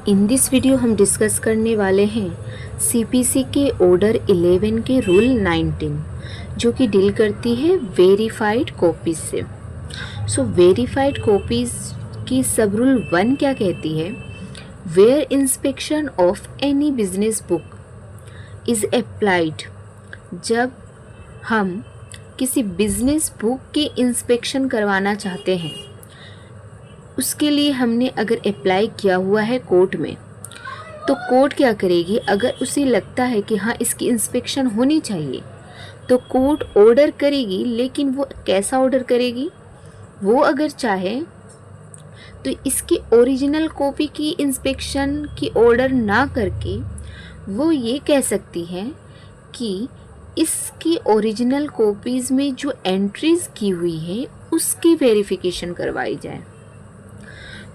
In this video हम discuss करने वाले हैं सीपीसी के ऑर्डर 11 के रूल 19 जो कि डील करती है वेरीफाइड कॉपीज से। वेरीफाइड कॉपीज की सब रूल 1 क्या कहती है? Where inspection of any business book is applied. जब हम किसी बिजनेस बुक की इंस्पेक्शन करवाना चाहते हैं, उसके लिए हमने अगर अप्लाई किया हुआ है कोर्ट में, तो कोर्ट क्या करेगी? अगर उसे लगता है कि हाँ इसकी इंस्पेक्शन होनी चाहिए तो कोर्ट ऑर्डर करेगी। लेकिन वो कैसा ऑर्डर करेगी? वो अगर चाहे तो इसकी ओरिजिनल कॉपी की इंस्पेक्शन की ऑर्डर ना करके वो ये कह सकती है कि इसकी ओरिजिनल कॉपीज़ में जो एंट्रीज़ की हुई है उसकी वेरिफिकेशन करवाई जाए।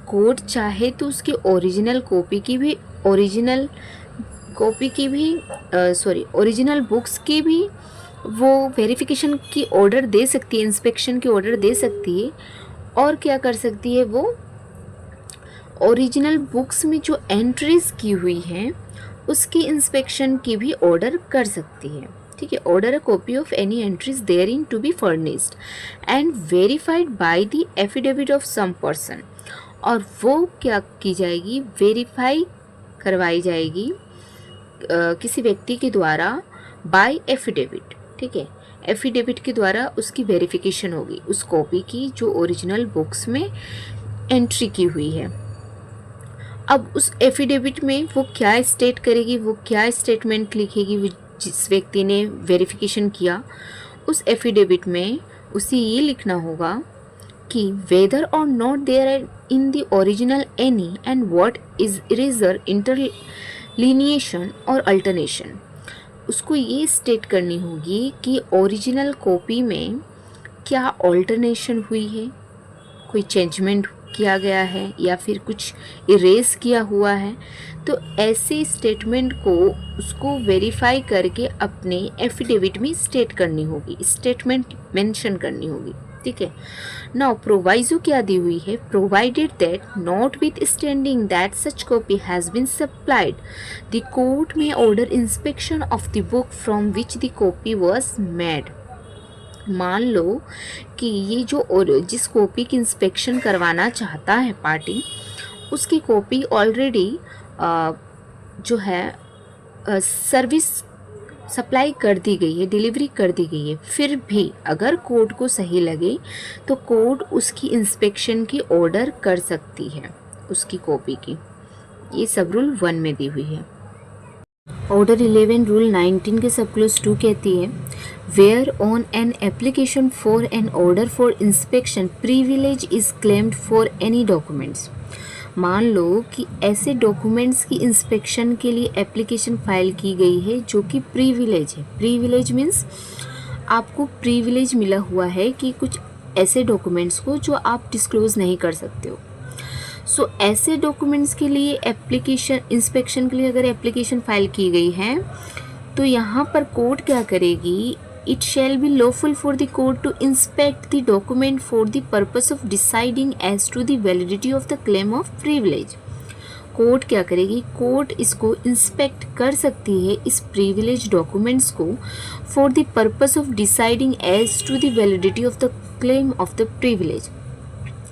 कोर्ट चाहे तो उसकी ओरिजिनल बुक्स की भी वो वेरिफिकेशन की ऑर्डर दे सकती है, इंस्पेक्शन की ऑर्डर दे सकती है। और क्या कर सकती है? वो ओरिजिनल बुक्स में जो एंट्रीज की हुई हैं उसकी इंस्पेक्शन की भी ऑर्डर कर सकती है। ठीक है, order a copy of any entries therein to be furnished and verified by the affidavit of some person. और वो क्या की जाएगी? वेरीफाई करवाई जाएगी किसी व्यक्ति के द्वारा बाय एफिडेविट। ठीक है, एफिडेविट के द्वारा उसकी वेरिफिकेशन होगी उस कॉपी की जो ओरिजिनल बुक्स में एंट्री की हुई है। अब उस एफिडेविट में वो क्या स्टेट करेगी, वो क्या स्टेटमेंट लिखेगी? वो जिस व्यक्ति ने वेरिफिकेशन किया, उस एफिडेविट में उसे ये लिखना होगा कि whether or not there are in the original any and what is erasure, interlineation or alteration. उसको ये स्टेट करनी होगी कि ओरिजिनल कॉपी में क्या ऑल्टरनेशन हुई है, कोई चेंजमेंट किया गया है या फिर कुछ इरेज किया हुआ है। तो ऐसे स्टेटमेंट को उसको वेरीफाई करके अपने एफिडेविट में स्टेट करनी होगी, स्टेटमेंट मेंशन करनी होगी। ठीक है, नाउ प्रोवाइजो क्या दी हुई है? Provided that notwithstanding that such copy has been supplied the court में order inspection of the book from which the copy was made. मान लो कि ये जो जिस कॉपी की इंस्पेक्शन करवाना चाहता है पार्टी, उसकी कॉपी ऑलरेडी जो है सर्विस सप्लाई कर दी गई है, डिलीवरी कर दी गई है। फिर भी अगर कोर्ट को सही लगे तो कोर्ट उसकी इंस्पेक्शन की ऑर्डर कर सकती है उसकी कॉपी की। ये सब रूल 1 में दी हुई है। ऑर्डर 11 रूल 19 के सब क्लोज 2 कहती है where on an application for an order for inspection privilege is claimed for any documents. मान लो कि ऐसे डॉक्यूमेंट्स की इंस्पेक्शन के लिए एप्लीकेशन फाइल की गई है जो कि प्रिविलेज है। प्रिविलेज मीन्स आपको प्रिविलेज मिला हुआ है कि कुछ ऐसे डॉक्यूमेंट्स को जो आप डिस्क्लोज नहीं कर सकते हो। ऐसे डॉक्यूमेंट्स के लिए एप्लीकेशन इंस्पेक्शन के लिए अगर एप्लीकेशन फाइल की गई है तो यहाँ पर कोर्ट क्या करेगी? It shall be lawful for the court to inspect the document for the purpose of deciding as to the validity of the claim of privilege. Court क्या करेगी? कोर्ट इसको इंस्पेक्ट कर सकती है इस प्रिविलेज डॉक्यूमेंट्स को for the purpose of deciding as to the validity of the claim of the privilege.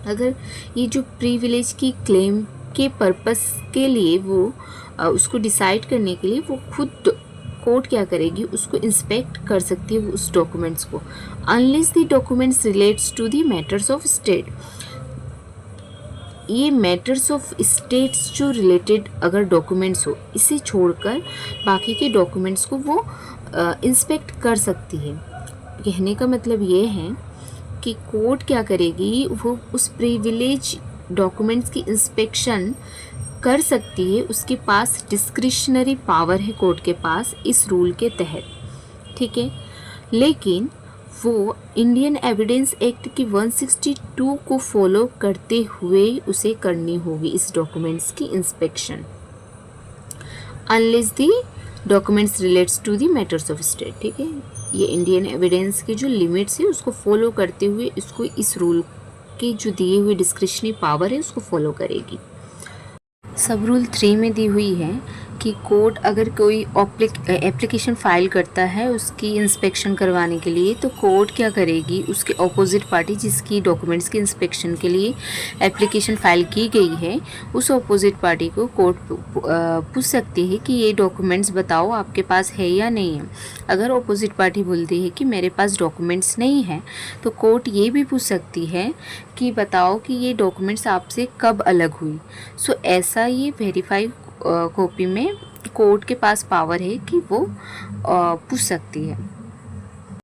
अगर ये जो प्रिविलेज की क्लेम के पर्पस के लिए वो उसको डिसाइड करने के लिए वो खुद कोर्ट क्या करेगी? उसको इंस्पेक्ट कर सकती है उस डॉक्यूमेंट्स को, unless the documents relates to the matters of state. ये मैटर्स ऑफ स्टेट्स जो रिलेटेड अगर डॉक्यूमेंट्स हो, इसे छोड़कर बाकी के डॉक्यूमेंट्स को वो इंस्पेक्ट कर सकती है। कहने का मतलब ये है कि कोर्ट क्या करेगी? वो उस प्रिविलेज डॉक्यूमेंट्स की इंस्पेक्शन कर सकती है, उसके पास डिस्क्रिशनरी पावर है कोर्ट के पास इस रूल के तहत। ठीक है, लेकिन वो इंडियन एविडेंस एक्ट की 162 को फॉलो करते हुए उसे करनी होगी इस डॉक्यूमेंट्स की inspection, unless the documents relates to the matters of state. ठीक है, ये इंडियन एविडेंस के जो लिमिट्स है उसको फॉलो करते हुए इसको इस रूल के जो दिए हुए डिस्क्रिशनरी पावर है उसको फॉलो करेगी। सब रूल 3 में दी हुई है कि कोर्ट अगर कोई एप्लीकेशन फ़ाइल करता है उसकी इंस्पेक्शन करवाने के लिए, तो कोर्ट क्या करेगी, उसके ऑपोजिट पार्टी जिसकी डॉक्यूमेंट्स की इंस्पेक्शन के लिए एप्लीकेशन फ़ाइल की गई है, उस ऑपोजिट पार्टी को कोर्ट पूछ सकती है कि ये डॉक्यूमेंट्स बताओ आपके पास है या नहीं है। अगर ऑपोजिट पार्टी बोलती है कि मेरे पास डॉक्यूमेंट्स नहीं है, तो कोर्ट ये भी पूछ सकती है कि बताओ कि ये डॉक्यूमेंट्स आपसे कब अलग हुई। सो ऐसा ये वेरीफाई कॉपी में कोर्ट के पास पावर है कि वो पूछ सकती है।